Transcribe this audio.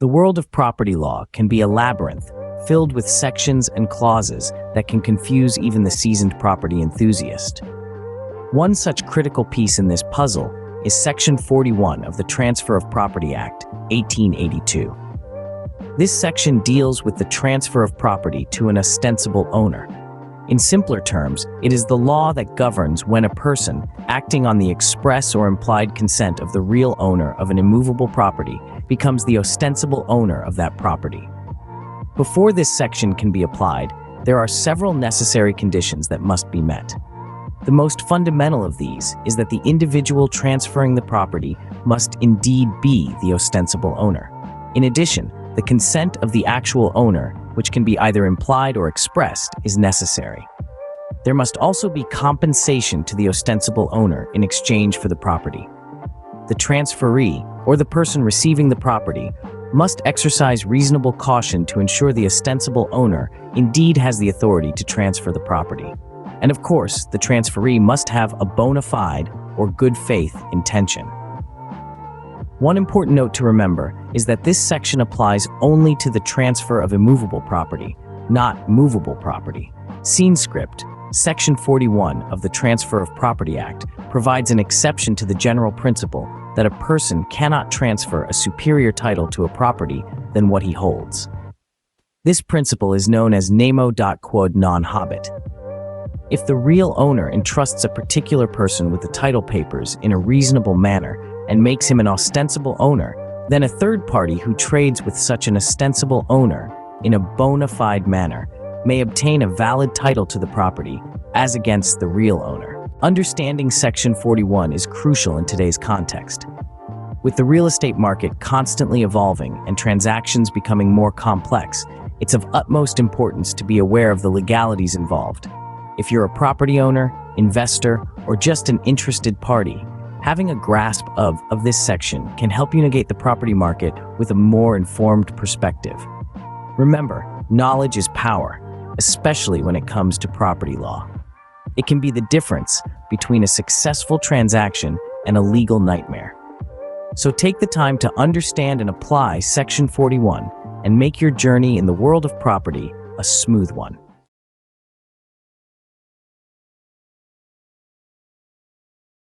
The world of property law can be a labyrinth, filled with sections and clauses that can confuse even the seasoned property enthusiast. One such critical piece in this puzzle is Section 41 of the Transfer of Property Act, 1882. This section deals with the transfer of property to an ostensible owner. In simpler terms, it is the law that governs when a person, acting on the express or implied consent of the real owner of an immovable property, becomes the ostensible owner of that property. Before this section can be applied, there are several necessary conditions that must be met. The most fundamental of these is that the individual transferring the property must indeed be the ostensible owner. In addition, the consent of the actual owner, which can be either implied or expressed, is necessary. There must also be compensation to the ostensible owner in exchange for the property. The transferee, or the person receiving the property, must exercise reasonable caution to ensure the ostensible owner indeed has the authority to transfer the property. And of course, the transferee must have a bona fide or good faith intention. One important note to remember is that this section applies only to the transfer of immovable property, not movable property. Scene script, Section 41 of the Transfer of Property Act provides an exception to the general principle that a person cannot transfer a superior title to a property than what he holds. This principle is known as nemo quod non habet. If the real owner entrusts a particular person with the title papers in a reasonable manner and makes him an ostensible owner, then a third party who trades with such an ostensible owner in a bona fide manner may obtain a valid title to the property as against the real owner. Understanding Section 41 is crucial in today's context. With the real estate market constantly evolving and transactions becoming more complex, it's of utmost importance to be aware of the legalities involved. If you're a property owner, investor, or just an interested party, having a grasp of this section can help you navigate the property market with a more informed perspective. Remember, knowledge is power, especially when it comes to property law. It can be the difference between a successful transaction and a legal nightmare. So take the time to understand and apply Section 41 and make your journey in the world of property a smooth one.